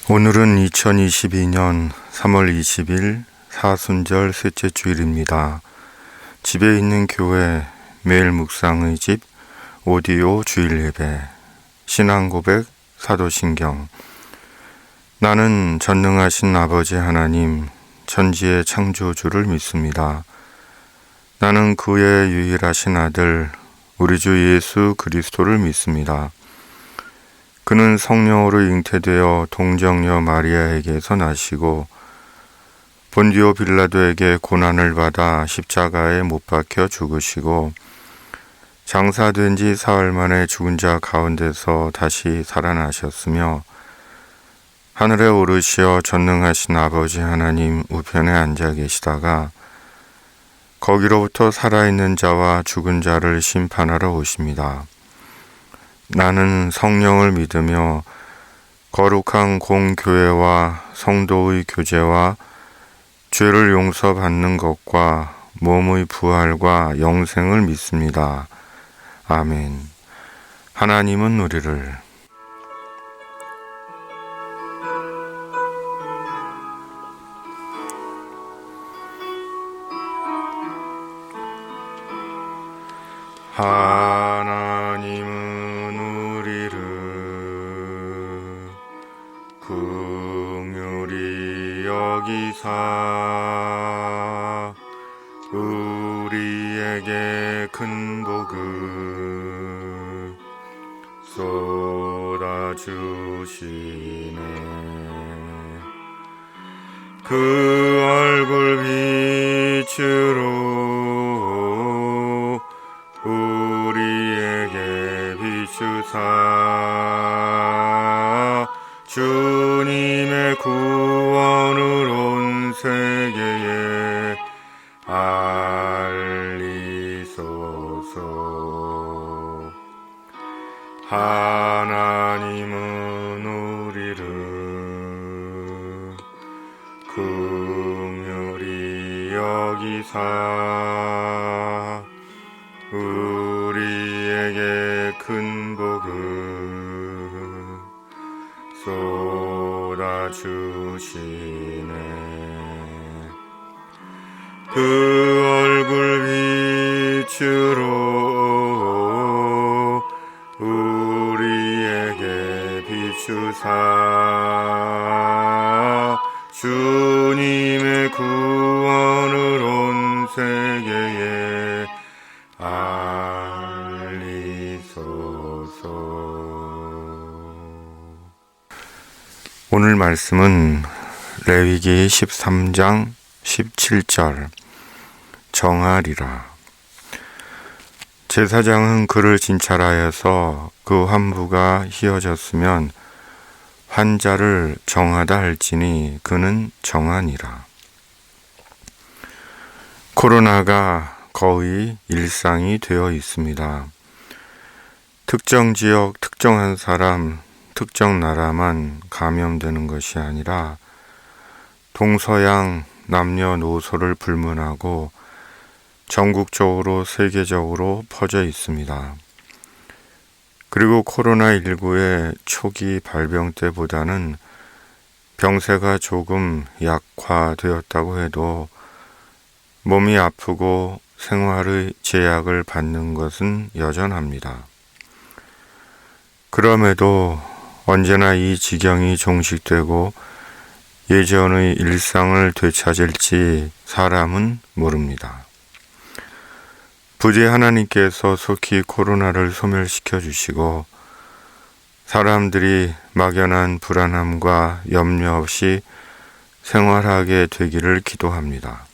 오늘은 2022년 3월 20일 사순절 셋째 주일입니다. 집에 있는 교회 매일 묵상의 집 오디오 주일 예배 신앙고백 사도신경. 나는 전능하신 아버지 하나님 천지의 창조주를 믿습니다. 나는 그의 유일하신 아들 우리 주 예수 그리스도를 믿습니다. 그는 성령으로 잉태되어 동정녀 마리아에게서 나시고 본디오 빌라도에게 고난을 받아 십자가에 못 박혀 죽으시고 장사된 지 사흘 만에 죽은 자 가운데서 다시 살아나셨으며 하늘에 오르시어 전능하신 아버지 하나님 우편에 앉아 계시다가 거기로부터 살아있는 자와 죽은 자를 심판하러 오십니다. 나는 성령을 믿으며 거룩한 공교회와 성도의 교제와 죄를 용서받는 것과 몸의 부활과 영생을 믿습니다. 아멘. 하나님은 우리를 긍휼히 여기사 우리에게 큰 복을 쏟아주시네. 그 얼굴 빛으로 우리에게 비추사 주님의 구원을 온 세계에 알리소서. 하나님은 우리를 긍휼히 여기사 우리에게 큰 복을 쏟아주시네. 그 얼굴 빛으로 우리에게 비추사 주님의 구원을 온 세계에 알리소서. 오늘 말씀은 레위기 13장 17절 정하리라. 제사장은 그를 진찰하여서 그 환부가 희어졌으면 환자를 정하다 할지니 그는 정하니라. 코로나가 거의 일상이 되어 있습니다. 특정 지역, 특정한 사람, 특정 나라만 감염되는 것이 아니라 동서양 남녀노소를 불문하고 전국적으로 세계적으로 퍼져 있습니다. 그리고 코로나19의 초기 발병 때보다는 병세가 조금 약화되었다고 해도 몸이 아프고 생활의 제약을 받는 것은 여전합니다. 그럼에도 언제나 이 지경이 종식되고 예전의 일상을 되찾을지 사람은 모릅니다. 부디 하나님께서 속히 코로나를 소멸시켜 주시고 사람들이 막연한 불안함과 염려 없이 생활하게 되기를 기도합니다.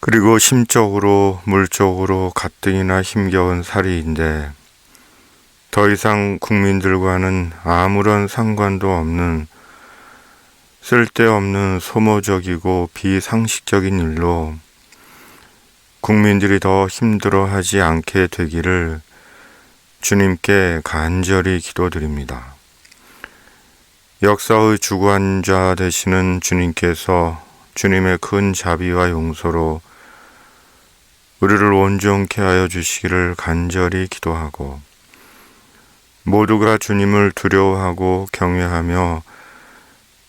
그리고 심적으로 물적으로 가뜩이나 힘겨운 살이인데 더 이상 국민들과는 아무런 상관도 없는 쓸데없는 소모적이고 비상식적인 일로 국민들이 더 힘들어하지 않게 되기를 주님께 간절히 기도드립니다. 역사의 주관자 되시는 주님께서 주님의 큰 자비와 용서로 우리를 온전케 하여 주시기를 간절히 기도하고 모두가 주님을 두려워하고 경외하며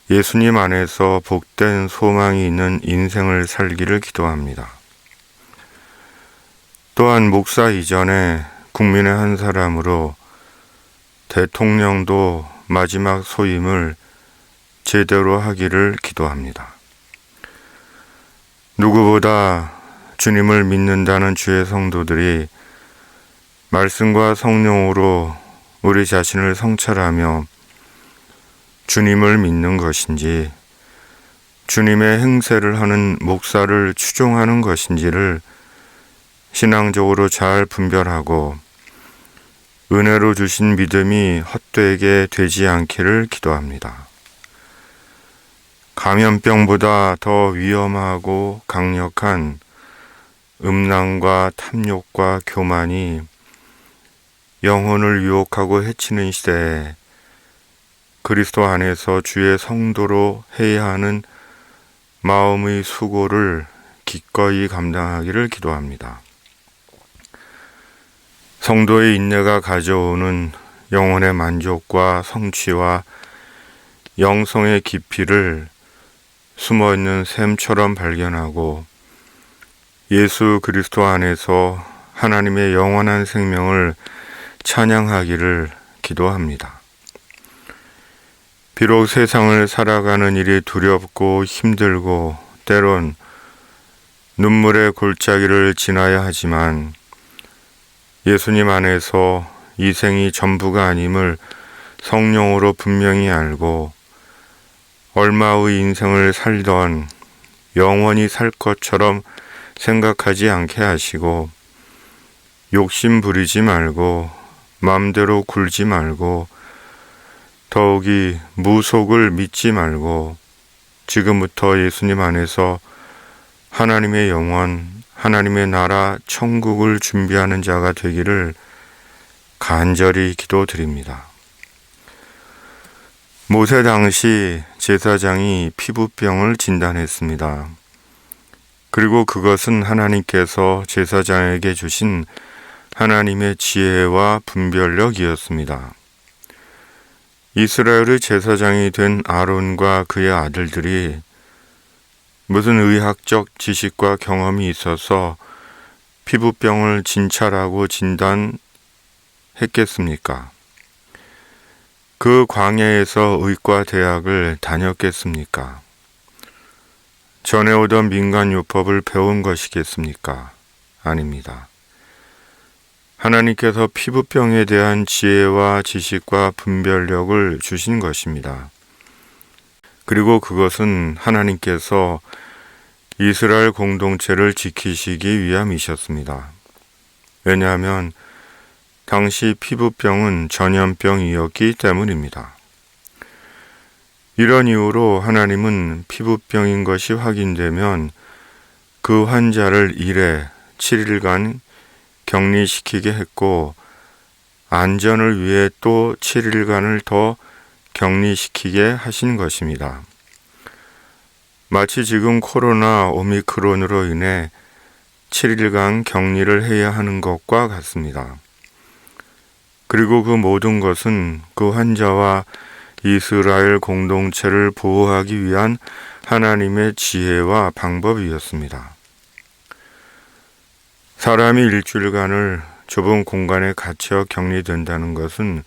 예수님 안에서 복된 소망이 있는 인생을 살기를 기도합니다. 또한 목사 이전에 국민의 한 사람으로 대통령도 마지막 소임을 제대로 하기를 기도합니다. 누구보다 주님을 믿는다는 주의 성도들이 말씀과 성령으로 우리 자신을 성찰하며 주님을 믿는 것인지 주님의 행세를 하는 목사를 추종하는 것인지를 신앙적으로 잘 분별하고 은혜로 주신 믿음이 헛되게 되지 않기를 기도합니다. 감염병보다 더 위험하고 강력한 음란과 탐욕과 교만이 영혼을 유혹하고 해치는 시대에 그리스도 안에서 주의 성도로 해야 하는 마음의 수고를 기꺼이 감당하기를 기도합니다. 성도의 인내가 가져오는 영혼의 만족과 성취와 영성의 깊이를 숨어있는 샘처럼 발견하고 예수 그리스도 안에서 하나님의 영원한 생명을 찬양하기를 기도합니다. 비록 세상을 살아가는 일이 두렵고 힘들고 때론 눈물의 골짜기를 지나야 하지만 예수님 안에서 이 생이 전부가 아님을 성령으로 분명히 알고 얼마의 인생을 살던 영원히 살 것처럼 생각하지 않게 하시고 욕심 부리지 말고 마음대로 굴지 말고 더욱이 무속을 믿지 말고 지금부터 예수님 안에서 하나님의 영원, 하나님의 나라, 천국을 준비하는 자가 되기를 간절히 기도드립니다. 모세 당시 제사장이 피부병을 진단했습니다. 그리고 그것은 하나님께서 제사장에게 주신 하나님의 지혜와 분별력이었습니다. 이스라엘의 제사장이 된 아론과 그의 아들들이 무슨 의학적 지식과 경험이 있어서 피부병을 진찰하고 진단했겠습니까? 그 광야에서 의과 대학을 다녔겠습니까? 전해오던 민간요법을 배운 것이겠습니까? 아닙니다. 하나님께서 피부병에 대한 지혜와 지식과 분별력을 주신 것입니다. 그리고 그것은 하나님께서 이스라엘 공동체를 지키시기 위함이셨습니다. 왜냐하면 당시 피부병은 전염병이었기 때문입니다. 이런 이유로 하나님은 피부병인 것이 확인되면 그 환자를 1회 7일간 격리시키게 했고 안전을 위해 또 7일간을 더 격리시키게 하신 것입니다. 마치 지금 코로나 오미크론으로 인해 7일간 격리를 해야 하는 것과 같습니다. 그리고 그 모든 것은 그 환자와 이스라엘 공동체를 보호하기 위한 하나님의 지혜와 방법이었습니다. 사람이 일주일간을 좁은 공간에 갇혀 격리된다는 것은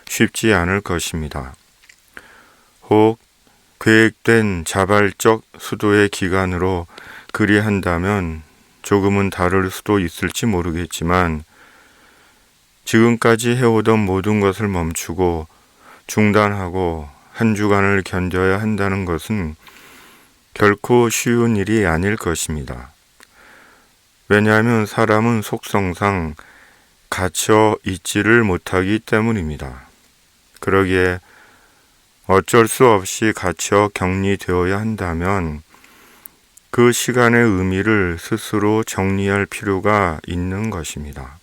쉽지 않을 것입니다. 혹 계획된 자발적 수도의 기간으로 그리한다면 조금은 다를 수도 있을지 모르겠지만 지금까지 해오던 모든 것을 멈추고 중단하고 한 주간을 견뎌야 한다는 것은 결코 쉬운 일이 아닐 것입니다. 왜냐하면 사람은 속성상 갇혀 있지를 못하기 때문입니다. 그러기에 어쩔 수 없이 갇혀 격리되어야 한다면 그 시간의 의미를 스스로 정리할 필요가 있는 것입니다.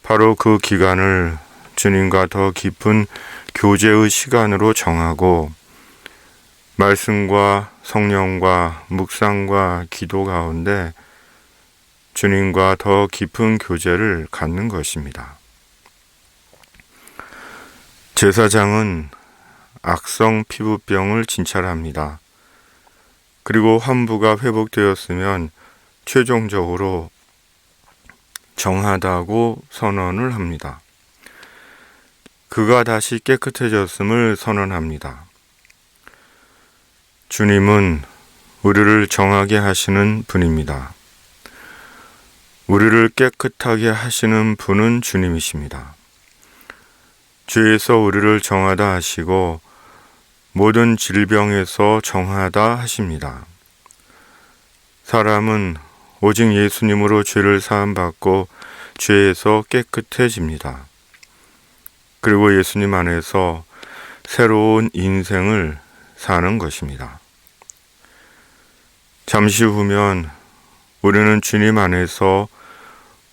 바로 그 기간을 주님과 더 깊은 교제의 시간으로 정하고 말씀과 성령과 묵상과 기도 가운데 주님과 더 깊은 교제를 갖는 것입니다. 제사장은 악성 피부병을 진찰합니다. 그리고 환부가 회복되었으면 최종적으로 정하다고 선언을 합니다. 그가 다시 깨끗해졌음을 선언합니다. 주님은 우리를 정하게 하시는 분입니다. 우리를 깨끗하게 하시는 분은 주님이십니다. 죄에서 우리를 정하다 하시고 모든 질병에서 정하다 하십니다. 사람은 오직 예수님으로 죄를 사함받고 죄에서 깨끗해집니다. 그리고 예수님 안에서 새로운 인생을 사는 것입니다. 잠시 후면 우리는 주님 안에서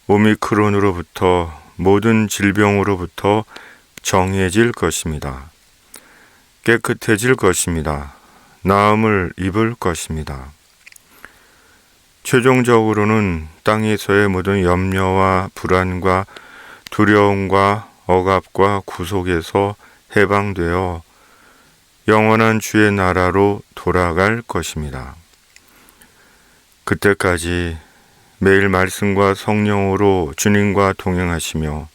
오미크론으로부터 모든 질병으로부터 정해질 것입니다. 깨끗해질 것입니다. 나음을 입을 것입니다. 최종적으로는 땅에서의 모든 염려와 불안과 두려움과 억압과 구속에서 해방되어 영원한 주의 나라로 돌아갈 것입니다. 그때까지 매일 말씀과 성령으로 주님과 동행하시며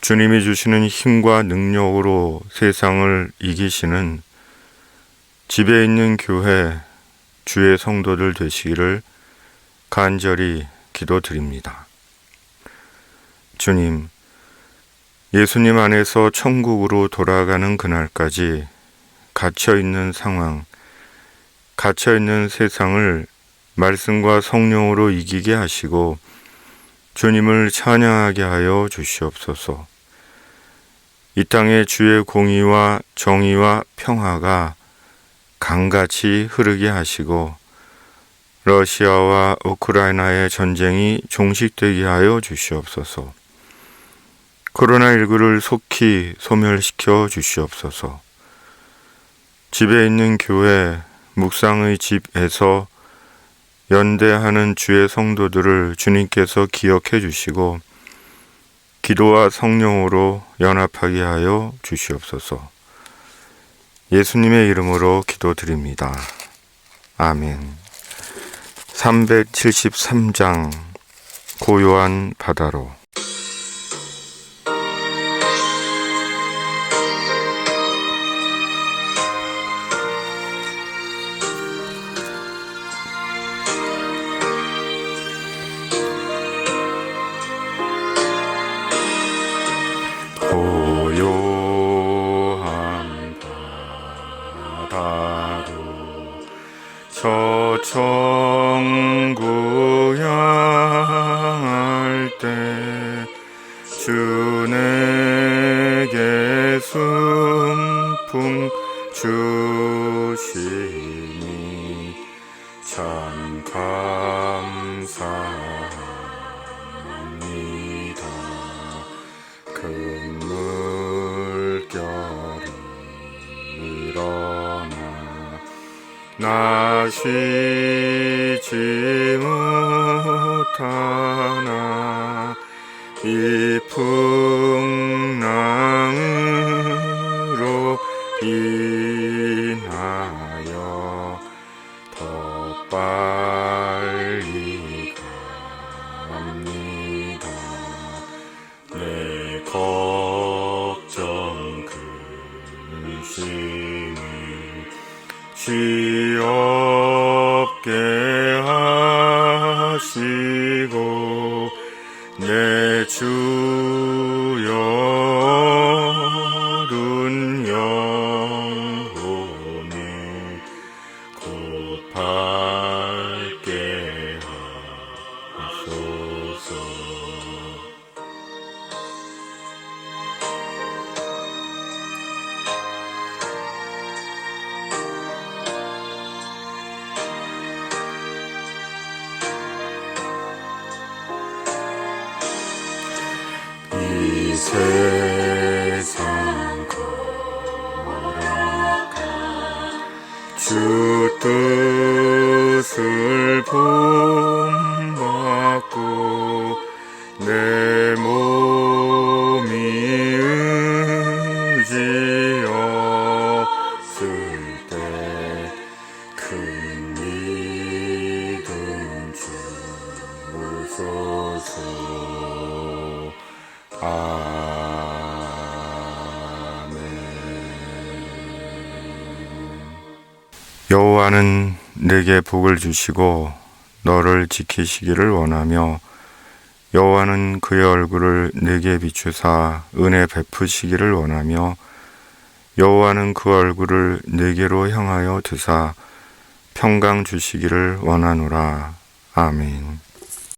주님이 주시는 힘과 능력으로 세상을 이기시는 집에 있는 교회 주의 성도들 되시기를 간절히 기도드립니다. 주님, 예수님 안에서 천국으로 돌아가는 그날까지 갇혀있는 상황, 갇혀있는 세상을 말씀과 성령으로 이기게 하시고 주님을 찬양하게 하여 주시옵소서. 이 땅에 주의 공의와 정의와 평화가 강같이 흐르게 하시고 러시아와 우크라이나의 전쟁이 종식되게 하여 주시옵소서. 코로나19를 속히 소멸시켜 주시옵소서. 집에 있는 교회, 묵상의 집에서 연대하는 주의 성도들을 주님께서 기억해 주시고 기도와 성령으로 연합하게 하여 주시옵소서. 예수님의 이름으로 기도드립니다. 아멘. 373장 고요한 바다로. 고요한 바다로 저 천국 향할 때 주 내게 순풍 주시니 참 감사합니다. 큰 물결이 일어나 나 쉬지 못하나 이 풍랑으로 인하여 더 빨리 갑니다. 내 걱정 근심을 쉬없게 하시고 내 주여 어두운 영혼을 곧 밝게 하소서. 이 세상 걸어가 주 뜻을 본받고 내 몸이 아멘. 여호와는 내게 복을 주시고 너를 지키시기를 원하며 여호와는 그의 얼굴을 내게 비추사 은혜 베푸시기를 원하며 여호와는 그 얼굴을 내게로 향하여 드사 평강 주시기를 원하노라. 아멘.